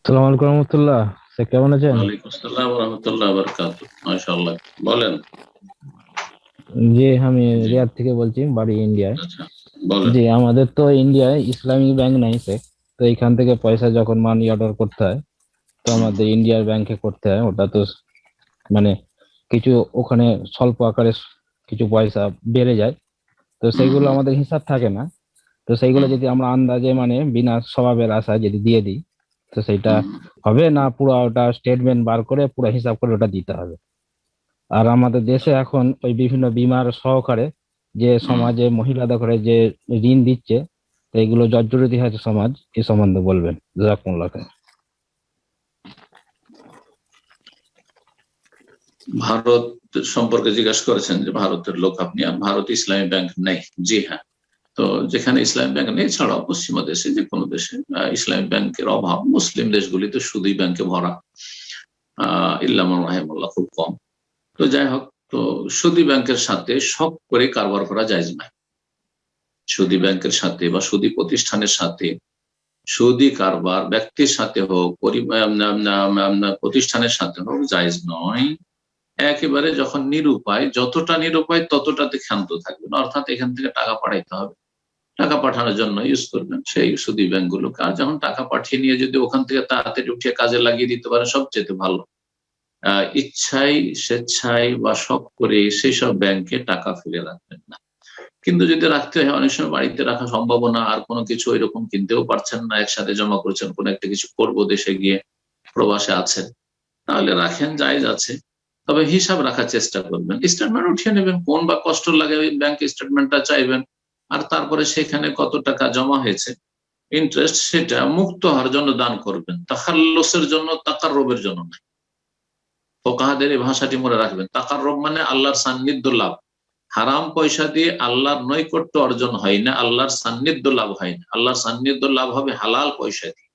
সালাম আলাইকুম রহমতুল্লাহ। সে কেমন আছেন? ওয়ালাইকুম আসসালাম ওয়া রাহমাতুল্লাহি ওয়া বারাকাতুহু। মাশাআল্লাহ। বলেন। জি, আমি জি। রিয়াদ থেকে বলছি, বাড়ি ইন্ডিয়ায়। আচ্ছা, বলেন। জি, আমাদের তো ইন্ডিয়ায় ইসলামিক ব্যাংক নাই সে। তো এখান থেকে পয়সা যখন মানি অর্ডার করতে হয়, তো হুম, আমাদের ইন্ডিয়ার ব্যাংকে করতে হয়। ওটা তো মানে কিছু ওখানে স্বল্প আকারে কিছু পয়সা বেড়ে যায়। তো হুম, সেইগুলো হুম, আমাদের হিসাব থাকে না। তো সেইগুলো হুম, যদি আমরা আন্দাজে বিনা স্বভাবের আশায় যদি দিয়ে দিই, তো সেইটা হুম, হবে না। পুরো ওটা স্টেটমেন্ট বার করে পুরো হিসাব করে ওটা দিতে হবে। আর আমাদের দেশে এখন ওই বিভিন্ন বীমার সহকারে যে হুম। সমাজে মহিলাদের করে যে ঋণ দিচ্ছে, তো এগুলো জর্জরিত হয়েছে সমাজ। এ সম্বন্ধে বলবেন, জাযাকুমুল্লাহ খাইর। ভারত সম্পর্কে জিজ্ঞাসা করেছেন যে ভারতের লোক আপনি, আর ভারত ইসলামী ব্যাংক নেই। জি হ্যাঁ। তো যেখানে ইসলামী ব্যাংক নেই, ছাড়াও পশ্চিমা দেশে যে কোনো দেশে ইসলামী ব্যাংকের অভাব। মুসলিম দেশগুলিতে সুদী ব্যাংকে ভরা, ইল্লা মান রাহিমাল্লাহ, খুব কম। তো যাই হোক, তো সুদী ব্যাংকের সাথে শখ করে কারবার করা জায়েজ নয়। সুদী ব্যাংকের সাথে বা সুদী প্রতিষ্ঠানের সাথে সুদী কারবার ব্যক্তির সাথে হোক, প্রতিষ্ঠানের সাথে হোক, জায়েজ নয়। একেবারে যখন নিরুপায়, যতটা নিরুপায় ততটাতে ক্ষান্ত থাকবেন, অর্থাৎ এখান থেকে টাকা পাঠাইতে হবে, টাকা পাঠানোর জন্য ইউজ করবেন সেই সুদী ব্যাংকগুলোকে। আর যখন টাকা পাঠিয়ে নিয়ে যদি ওখান থেকে তাড়াতাড়ি উঠিয়ে কাজে লাগিয়ে দিতে পারে, সবচেয়ে ভালো। ইচ্ছায়, স্বেচ্ছায় বা শখ করে সেই সব ব্যাংকে টাকা ফেলে রাখবেন না। কিন্তু যদি রাখতে হয়, অনেক সময় বাড়িতে রাখা সম্ভব না, আর কোনো কিছু এরকম কিনতেও পারছেন না, একসাথে জমা করেছেন, কোনো একটা কিছু করবো দেশে গিয়ে, প্রবাসে আছেন, তাহলে রাখেন, জায়েজ আছে। তবে হিসাব রাখার চেষ্টা করবেন, স্টেটমেন্ট উঠিয়ে নেবেন, কোন বা কষ্ট লাগে ওই ব্যাংক স্টেটমেন্টটা চাইবেন। আর তারপরে সেখানে কত টাকা জমা হয়েছে, ইন্টারেস্ট, সেটা মুক্ত হওয়ার জন্য দান করবেন, তাখাল্লুসের জন্য, তাকাররুবের জন্য নয়। ফোকাহাদের এই ভাষাটি মনে রাখবেন, তাকাররুব মানে আল্লাহর সান্নিধ্য লাভ। হারাম পয়সা দিয়ে আল্লাহর নৈকট্য অর্জন হয় না, আল্লাহর সান্নিধ্য লাভ হয় না। আল্লাহর সান্নিধ্য লাভ হবে হালাল পয়সা দিয়ে।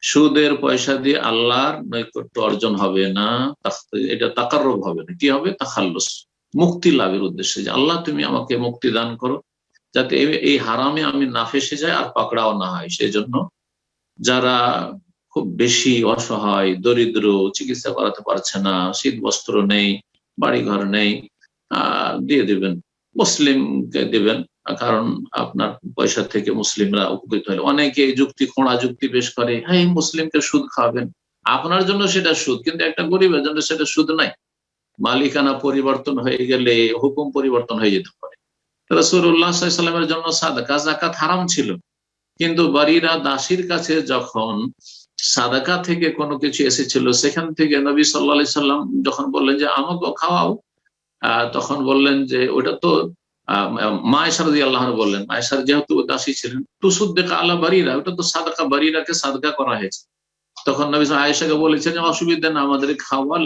সুদের পয়সা দিয়ে আল্লাহর নৈকট্য অর্জন হবে না, এটা তাকাররুব হবে না। কি হবে? তাখাল্লুস, মুক্তি লাভের উদ্দেশ্যে, যে আল্লাহ তুমি আমাকে মুক্তি দান করো, যাতে এই হারামে আমি না ফেসে যাই আর পাকড়াও না হয়। সেই জন্য যারা খুব বেশি অসহায়, দরিদ্র, চিকিৎসা করাতে পারছে না, শীত বস্ত্র নেই, বাড়িঘর নেই, দিয়ে দিবেন, মুসলিমকে দিবেন। কারণ আপনার পয়সা থেকে মুসলিমরা উপকৃত হলে, অনেকে যুক্তি, খোঁড়া যুক্তি পেশ করে, হ্যাঁ এই মুসলিমকে সুদ খাওয়াবেন, আপনার জন্য সেটা সুদ, কিন্তু একটা গরিবের জন্য সেটা সুদ নাই। মালিকানা পরিবর্তন হয়ে গেলে হুকুম পরিবর্তন হয়ে যেতে পারে। রাসূলুল্লাহ সাল্লাল্লাহু আলাইহি ওয়াসাল্লামের জন্য সাদকা, যাকাত হারাম ছিল, কিন্তু বারিরা দাসীর কাছে যখন সাদাকা থেকে কোনো কিছু এসেছিল, সেখান থেকে নবী সাল্লাল্লাহু আলাইহি সাল্লাম যখন বললেন যে আমাকে খাওয়াও, তখন বললেন যে ওটা তো মা আয়েশা রাদিয়াল্লাহু আনহা বললেন, আয়েশা যেহেতু দাসী ছিলেন, তুসুদ্দিকা আলা বারিরা, ওটা তো সাদাকা, বারিরাকে সাদকা করা হয়েছে। তখন নবী আয়েশাকে বলেছেন যে অসুবিধা না, আমাদের খাওয়াল,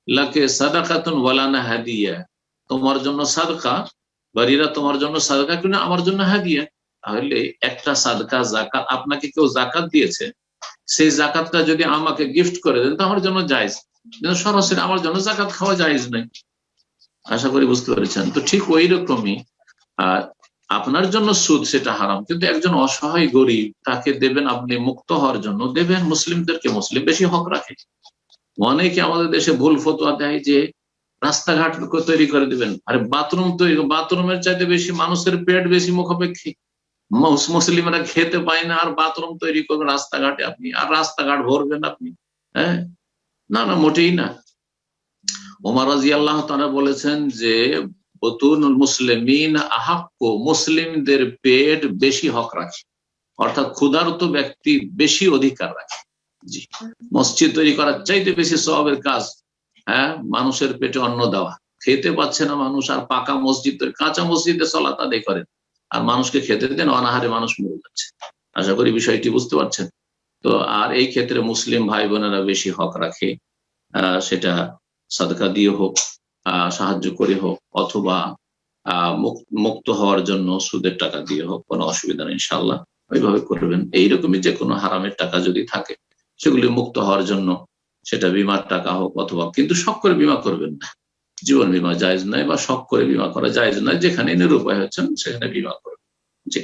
লাকে সাদাকাতুন ওয়ালানা হাদিয়া, তোমার জন্য সাদকা, বারিরা তোমার জন্য সাদকা, কিন্তু আমার জন্য হাদিয়া। তাহলে একটা সাদকা, যাকাত, আপনাকে কেউ যাকাত দিয়েছে, সেই যাকাতটা যদি আমাকে গিফট করে দেন, তো আমার জন্য জায়েজ, কিন্তু সরাসরি আমার জন্য যাকাত খাওয়া জায়েজ নাই। আশা করি বুঝতে পেরেছেন। তো ঠিক ওই রকমই আহ আপনার জন্য সুদ, সেটা হারাম, কিন্তু একজন অসহায় গরিব, তাকে দেবেন আপনি মুক্ত হওয়ার জন্য, দেবেন। মুসলিমদেরকে, মুসলিম বেশি হক রাখে। অনেকে আমাদের দেশে ভুল ফতোয়া দেয় যে রাস্তাঘাট তৈরি করে দিবেন, আরে বাথরুম তৈরি, বাথরুমের চাইতে বেশি মানুষের পেট বেশি মুখাপেক্ষী। মুসলিমরা খেতে পায় না, আর বাথরুম তৈরি করবেন রাস্তাঘাটে আপনি, আর রাস্তাঘাট ভরবেন আপনি। হ্যাঁ, না না, মোটেই না। ওমর রাদিয়াল্লাহু তাআলা বলেছেন যে বতুনুল মুসলিমিন আহাক্কু, মুসলিমদের পেট বেশি হক রাখে, অর্থাৎ ক্ষুধার্ত ব্যক্তি বেশি অধিকার রাখে। জি, মসজিদ তৈরি করার চাইতে বেশি সওয়াবের কাজ, হ্যাঁ, মানুষের পেটে অন্ন দেওয়া। খেতে পাচ্ছে না মানুষ, আর পাকা মসজিদ তৈরি, কাঁচা মসজিদে সালাত আদায় করেন, আর মানুষকে খেতে দেন, অনাহারে মানুষ মরে যাচ্ছে। আশা করি বিষয়টি বুঝতে পারছেন। তো আর এই ক্ষেত্রে মুসলিম ভাই বোনেরা বেশি হক রাখে, সেটা সাদকা দিয়ে হোক, সাহায্য করে হোক, অথবা মুক্ত হওয়ার জন্য সুদের টাকা দিয়ে হোক, কোনো অসুবিধা নেই ইনশাআল্লাহ। ওইভাবে করবেন। এইরকমই যে কোনো হারামের টাকা যদি থাকে, সেগুলি মুক্ত হওয়ার জন্য, সেটা বীমার টাকা হোক অথবা, কিন্তু শখ করে বীমা করবেন না। জীবন বীমা জায়েজ নয়, বা শখ করে বীমা করা জায়েজ নয়। যেখানে নিরুপায় হচ্ছেন সেখানে বীমা করবেন। জি।